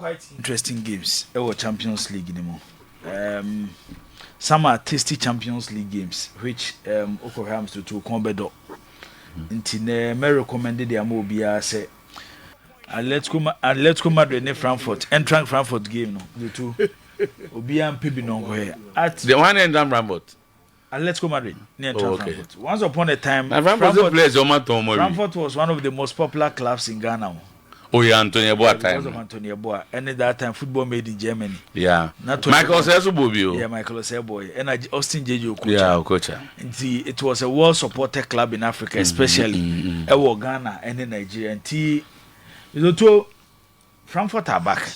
quite interesting games. Our Champions League anymore. Some are tasty Champions League games, which Okorams to Combedo. Intine me recommended the Amobia say. Atletico Madrid ne Frankfurt. Eintracht Frankfurt game no. The two. Obia Mpibi no go here. At the one in Frankfurt. Atletico Madrid near Frankfurt. Once upon a time, Frankfurt was one of the most popular clubs in Ghana. Oh yeah, Antonio Boa time. Because of Antonio Boa. And at that time, football made in Germany. Yeah. Michael Osebo. Yeah, Michael Osebo. And Austin Jeju Okocha. Yeah, Okocha. And it was a well-supported club in Africa, especially Ghana and in Nigeria. And Frankfurt are back.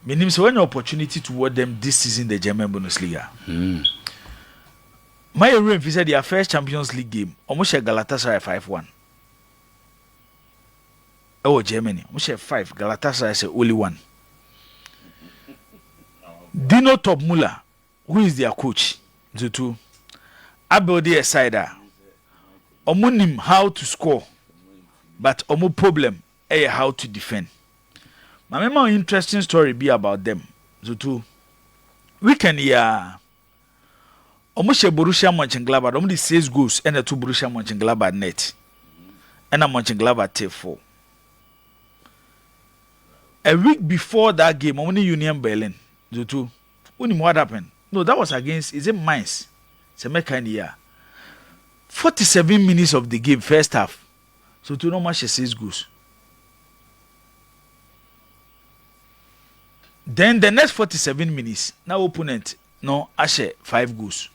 Meaning, so any opportunity to watch them this season, the German Bundesliga. My room, he said their first Champions League game, almost a Galatasaray 5-1. Oh, Germany, almost a 5. Galatasaray is only 1. Dino Topmüller, who is their coach, the two. Abelde Sider. Omunim how to score, but omu problem how to defend. My more interesting story be about them. The two. We can hear. Omushe Borussia Mönchengladbach. Omudi 6 goals and the 2 Borussia Mönchengladbach net. And a Mönchengladbach take 4. A week before that game, only Union Berlin. The two. What happened? No, that was against. Is it Mainz? It's a mechanic year. 47 minutes of the game, first half. So to no match 6 goals. Then the next 47 minutes, now opponent no Ashe 5 goals.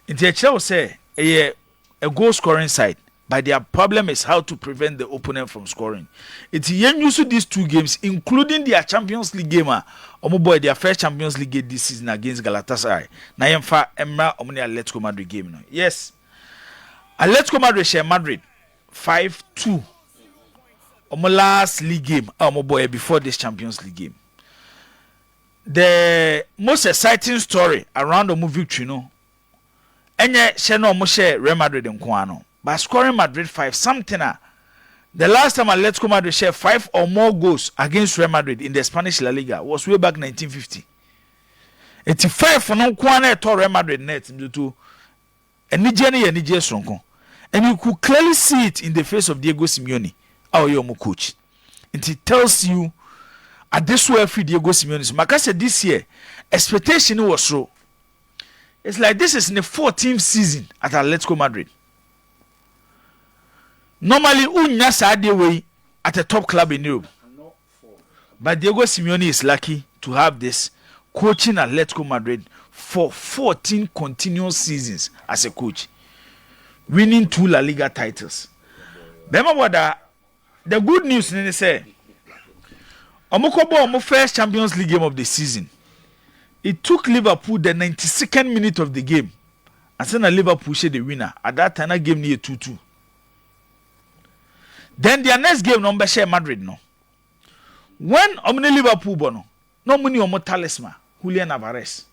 In the HL say a goal scoring side, but their problem is how to prevent the opponent from scoring. It's yen use these 2 games, including their Champions League game. Boy, their first Champions League game this season against Galatasaray. Na yemfa emra omni Atletico Madrid game no. Yes. Atletico Madrid share Madrid 5-2. Last league game, boy, before this Champions League game. The most exciting story around the movie victory, no. Enye share share Real Madrid in Kwano. But scoring Madrid 5 something. The last time Atletico Madrid share 5 or more goals against Real Madrid in the Spanish La Liga was way back 1950. 85 for no Kwana to Real Madrid net to and you could clearly see it in the face of Diego Simeone. Our young coach, and it tells you at this way for Diego Simeone. Like I said this year, expectation was so. It's like this is in the 14th season at Atletico Madrid. Normally, unya side way at a top club in Europe, but Diego Simeone is lucky to have this coaching Atletico Madrid for 14 continuous seasons as a coach, winning 2 La Liga titles. Remember what the good news is say, Omokobo first Champions League game of the season. It took Liverpool the 92nd minute of the game. And then Liverpool share the winner. At that time, that game near 2-2. Then their next game number share Madrid no. When Omni Liverpool bono, no money omo talisman, Julian Alvarez.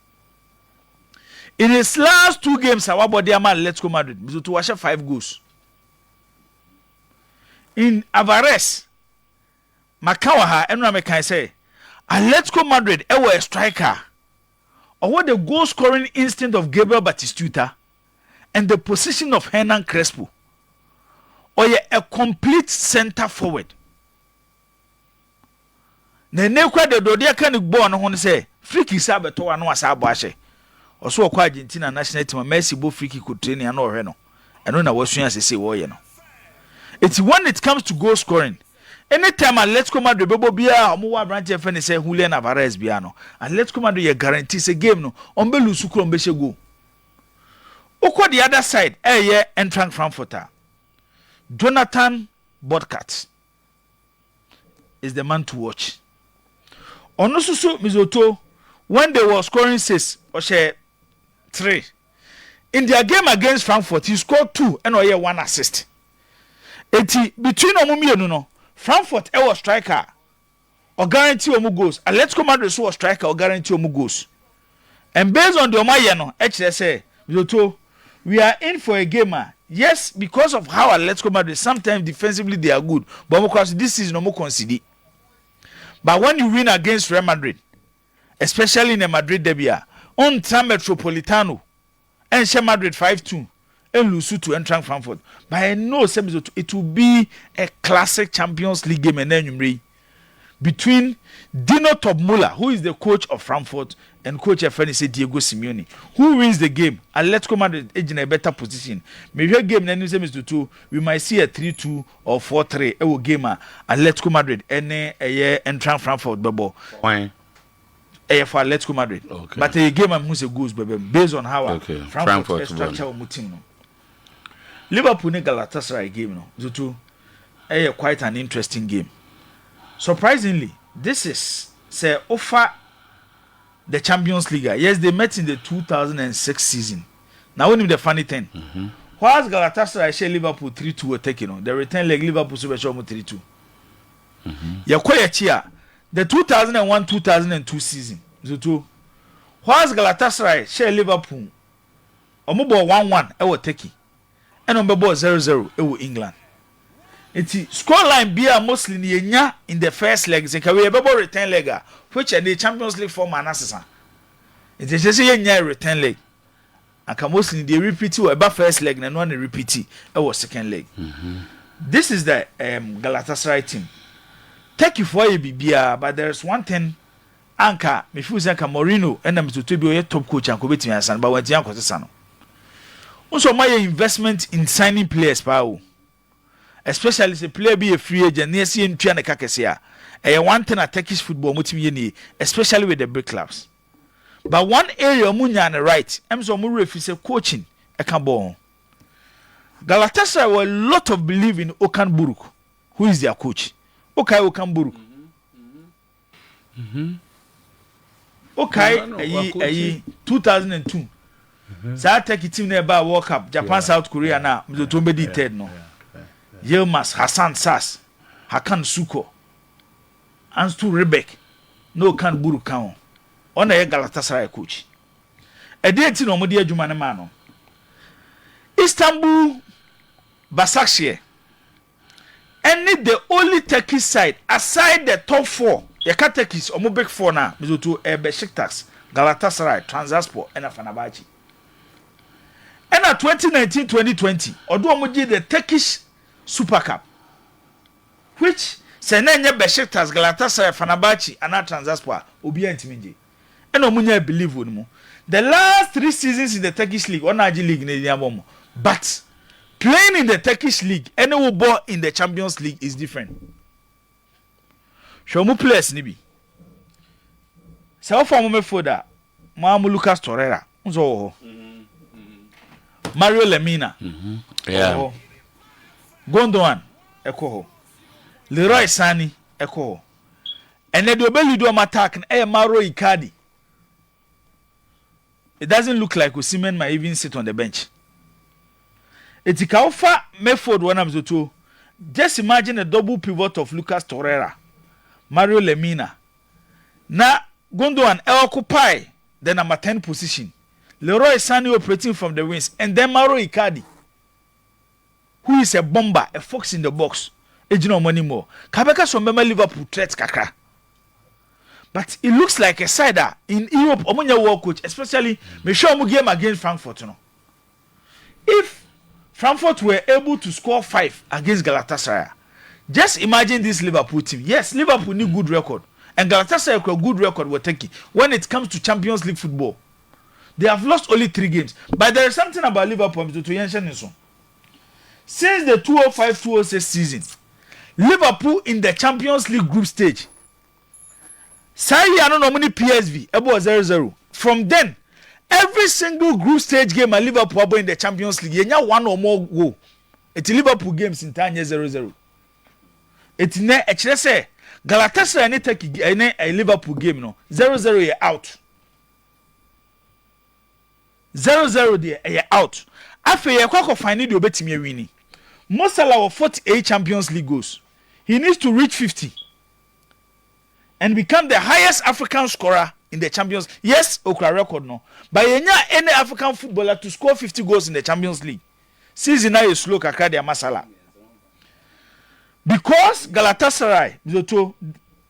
In his last 2 games, our body man let's go Madrid. To watch 5 goals. In Alvarez, Makawaha, and Ramekan say, Atletico Madrid, a striker. Or what the goal scoring instinct of Gabriel Batistuta and the position of Hernan Crespo. Or a complete center forward. Nenekwa de Dodia can born on say, Freaky Sabato and was Abashe. Or so Argentina national team, Messi, Bo Freaky could train and no Reno. And when I was soon as they say, oh, you know. It's when it comes to goal scoring. Anytime Atletico Madrid bebo bia omo branch FN say Julian Alvarez bia no. Atletico Madrid ye guarantees a game no. Ombe lusu kro mbe go. Oko the other side, Eintracht Frankfurter. Jonathan Bodkat is the man to watch. Onosusu Mizoto, when they were scoring 6 or 3. In their game against Frankfurt, he scored 2 and 1 assist. Eti between omumienu no Frankfurt was striker or guarantee omu goals. Atletico Madrid was striker or guarantee omu goals. And based on the omaye no, say we are in for a gamer. Yes, because of how Atletico Madrid sometimes defensively they are good, but because this season no more consider. But when you win against Real Madrid, especially in the Madrid derby, on time Metropolitano, and share Madrid 5-2, and lose to Eintracht Frankfurt. But I know it will be a classic Champions League game and then between Dino Topmuller, who is the coach of Frankfurt, and coach of friend Diego Simeone. Who wins the game? Atletico Madrid is in a better position. Maybe a game then we might see a 3-2 or 4-3. A game Atletico Madrid and a Eintracht Frankfurt bubble. Why? For Atletico Madrid. Okay. But a game who's a goose based on how Frankfurt structure team. Liverpool and Galatasaray game quite an interesting game. Surprisingly, this is say offer the Champions League. Yes, they met in the 2006 season. Now, when the funny thing, whilst Galatasaray share Liverpool 3-2 were taken, the return leg Liverpool Super Show 3-2. The 2001-2002 season, whilst Galatasaray share Liverpool, Omubo 1-1 ewo take, and Omubo 0-0 ewo England. Iti scoreline be mostly nienya in the first leg. Zekawe bebo return leg, which are the Champions League form anasasa. It is just a return leg. And mostly they repeat it about first leg and one repeat it was second leg. This is the Galatasaray team. Take you for a BBR, but there's one thing. Anka, me feel like Mourinho and I'm to be a top coach and Kubiti and San, but when Tianco Sano. Also, my investment in signing players, Pau. Especially if a player be a free agent near seeing Triana Kakesia. A one thing at Turkish football motivate, especially with the big clubs. But one area Munya on the right, I'm so more if coaching a Cambon. Galatasaray were a lot of belief in Okan Buruk, who is their coach. Okay, Okan Buruk. Okay, 2002. So I take it team nearby World Cup, Japan, South Korea now, the Tombe third no. Yilmaz, Hassan Sass, Hakan Suko, and Stu Rebek, no can Buru Town, on a Galatasaray coach. A day to no Modia Jumanamano. Istanbul, Basakshir, and the only Turkish side aside the top four, the Turkish or Mobek four now, to Besiktas, Galatasaray, Transaspor, and Afanabachi. And at 2019-2020, Oduamuji the Turkish Super Cup, which Senenya Besiktas, Galatasaray, Fenerbahce, and Transaspor Obi Entiminji. And Omunya believe with me. The last 3 seasons in the Turkish League, one IG League in the but playing in the Turkish League, any ball in the Champions League is different. Show me players nibi. So for me for that, Mamu Lucas Torreira, Mario Lemina, Yeah. Gondoan, Eko. Leroy Sani, Eko. And then the belly do attack and Maro Icardi. It doesn't look like Osimhen might even sit on the bench. It's Kaufa Meford one of the two. Just imagine a double pivot of Lucas Torreira, Mario Lemina. Now Gondoan occupy the number 10 position. Leroy Sani operating from the wings, and then Maro Icardi, who is a bomber, a fox in the box. Ejino money more. Kabeka Sombema Liverpool threat kaka. But it looks like a side in Europe, Omonya world coach, especially me show mu game against Frankfurt. No? If Frankfurt were able to score 5 against Galatasaray, just imagine this Liverpool team. Yes, Liverpool need good record, and Galatasaray a good record we're taking when it comes to Champions League football. They have lost only 3 games, but there is something about Liverpool to mention. Since the 2005-2006 season, Liverpool in the Champions League group stage. Say I don't know many PSV, about 0-0. From then, every single group stage game at Liverpool in the Champions League, you one or more go. It's Liverpool games in time 0-0. It's ne actually say Galatasaray any take a Liverpool game no 0-0 you out. 0-0 there you out. After you kwako find the obetimi winning. Mo Salah 48 Champions League goals. He needs to reach 50. And become the highest African scorer in the Champions. Yes, Okra record no. But any African footballer to score 50 goals in the Champions League. Season now is slow kakadi Masala. Because Galatasaray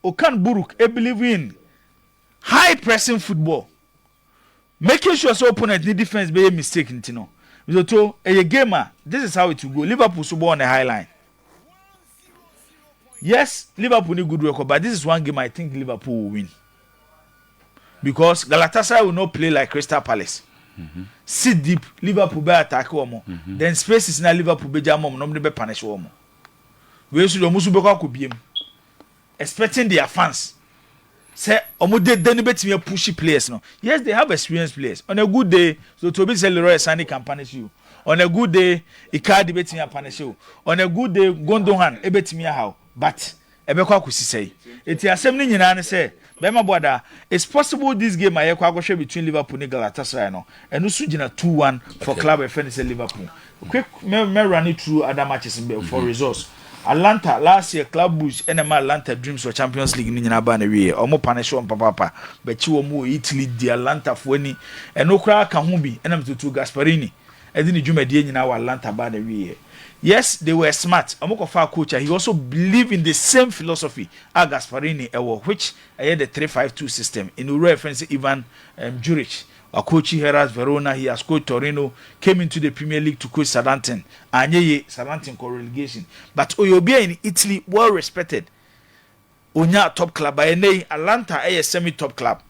Okan Buruk believe in high pressing football. Making sure so opponent need defense be a mistake in Tino. So a gamer, this is how it will go. Liverpool so on the high line. Yes, Liverpool need good record, but this is one game I think Liverpool will win. Because Galatasaray will not play like Crystal Palace. Sit deep, Liverpool be attack omo. Then spaces na Liverpool be jam omo, no be punish omo. We should almost be called kubiem. Expecting their fans. Say omo de betimi pushy players no. Yes, they have experienced players. On a good day, so Toby Leroy Sani can punish you. On a good day, Icardi betimi punish you. On a good day, Gondohan ebetimi how. But ebekwa kusi say. Eti asem ni nyina ne say Bema Boda, it's possible this game I share between Liverpool and Galatasaray no. And also 2-1 for club FNC Liverpool. Quick me run it through other matches for results. Atlanta last year Club Brugge NMA Atlanta Dreams for Champions League ni nyina ba na wie. Omo punish on papa. But you omo Italy the Atlanta for any and no cry ka ho bi enam to Gasparini. E di ni dwumadie nyina wa Atlanta ba na wie. Yes, they were smart. Amokofa coach, he also believed in the same philosophy as Gasparini, which I had the 3-5-2 system. In Uro reference Ivan Juric, a coach Heras Verona, he has coached Torino, came into the Premier League to coach Southampton, and Southampton relegation. But Oyobia in Italy, well respected. Onya top club, by Atlanta a semi-top club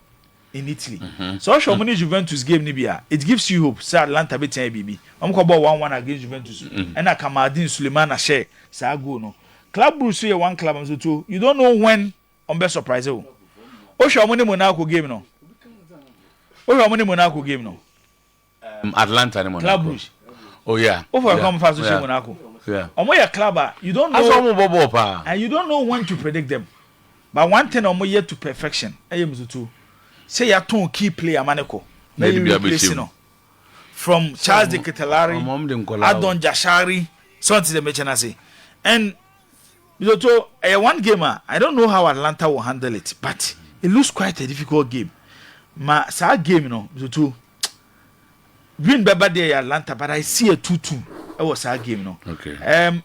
in Italy. So show money Juventus game Nibia. It gives you hope. Say Atlanta beat ABB. I'm about 1-1 against Juventus. And I Kamadin Suleiman share. Say I go no. Club Brugge say one club and two. You don't know when on best surprise. Oh show money Monaco game no. Oh show money Monaco game no. Atlanta and Monaco. Club Brugge. Oh yeah. For come fast to Monaco. Yeah. Omo ya club you don't know. And you don't know when to predict them. But one thing omo yet to perfection. Ayem say ya ton key player maneko maybe replace no from Charles de Ketelari Adon Jashari something the mention say and one gamer I don't know how Atlanta will handle it but it looks quite a difficult game ma sa game no to win beba there Atlanta but I see a 2-2 it was a game no okay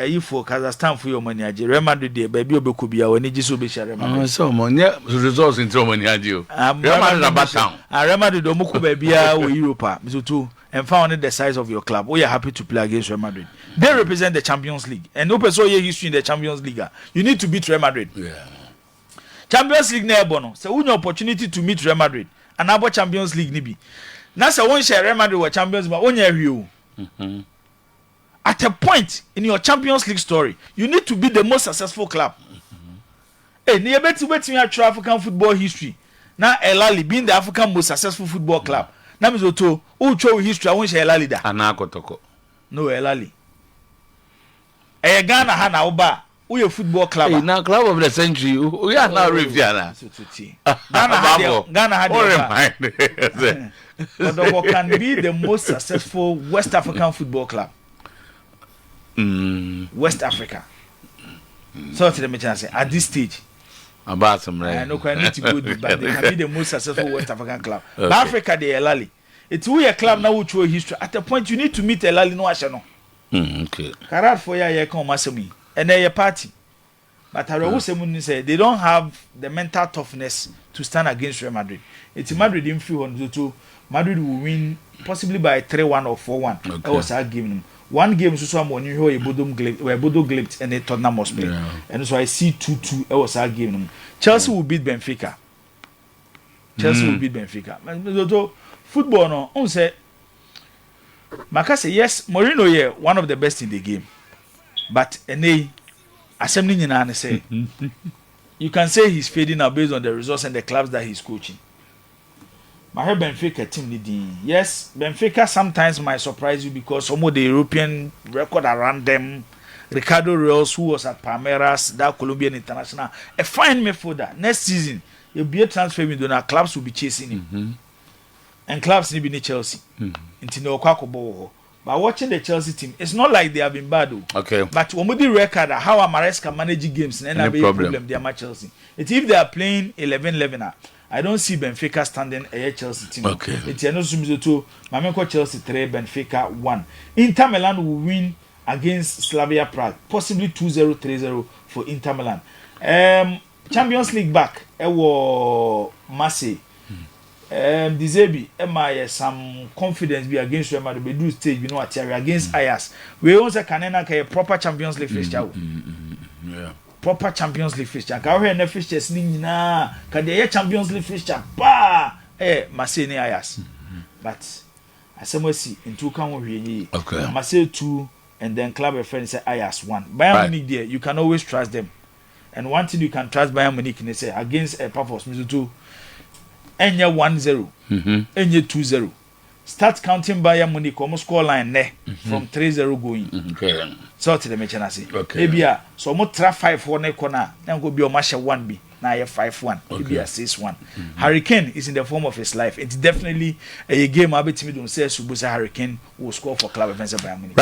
you for Kazakhstan for your money aje Real Madrid there baby obekubia woni giso be share Real Madrid so money results in your money aje Real Madrid about town Real Madrid do muku babia we Europe so too and found the size of your club we are happy to play against Real Madrid they represent the Champions League and no person here history in the Champions League you need to beat Real Madrid Champions League na ebono so when your opportunity to meet Real Madrid and about Champions League ni bi na say won share Real Madrid or Champions League onya hwie at a point in your Champions League story, you need to be the most successful club. Hey, near betting African football history. Now, El Ali being the African most successful football club. Now, Mizoto, who show history? I want El Ali that. Anakotoko. No, El Ali. Hey, Ghana Hana Oba. We a football club. Hey, now club of the century. We are now Riviana. Ghana had but can be the most successful West African football club. West Africa. So to the mention say at this stage about some right. I know I need to go deep, but they can be the most successful West African club. Okay. But Africa they El Ali. It's we a club now which history. At a point you need to meet El Ali no ashano. Okay. Karat for ya come masemi. And they a party. But I always say they don't have the mental toughness to stand against Real Madrid. It's Madrid in few on to Madrid will win possibly by 3-1 or 4-1. Okay. That was our game. One game so someone you hear Bodo Glimt and Tottenham must play. And so I see 2-2 that was our game. Chelsea will beat Benfica. Chelsea will beat Benfica. But football no on say Maka say yes, Mourinho here one of the best in the game. But assembly nyina say you can say he's fading now based on the results and the clubs that he's coaching. My Benfica team leading. Yes, Benfica sometimes might surprise you because some of the European record around them. Ricardo Reus, who was at Palmeiras, that Colombian international, a fine midfielder. Next season, you'll be a transfer window. Now clubs will be chasing him, and clubs need to be Chelsea. But watching the Chelsea team, it's not like they have been bad. Okay. But when we record how Amares can manage games, and then problem they are Chelsea. It's if they are playing 11-11. I don't see Benfica standing a Chelsea team. Okay. It's no to Mamenko Chelsea 3, Benfica 1. Inter Milan will win against Slavia Prague, possibly 2-0, 3-0 for Inter Milan. Champions League back Marseille. Dizebi Emma some confidence be against Real Madrid do stage you know what against Ajax. We also can a proper Champions League fixture. Yeah. Proper Champions League fixture. Ka we na fixtures ni na ka dey Champions League fixture ba Marseille ni Ajax. But asemwasi into kan wo hwe Okay. Marseille 2 and then club of friends say Ajax 1. Bayern Munich there you can always trust them. And one thing you can trust Bayern Munich they say against a Pafos Mizutu enye 1-0 enye 2-0 start counting Bayern Munich almost score line from 3-0 going. Okay. So to the mechanasi. Okay. Ebia so mo tra 5-4 na corner na go be o match 1 be na 5-1 ebia 6-1. Hurricane is in the form of his life. It's definitely a game abetimi don say Subusa Hurricane will score for club against Bayern Munich.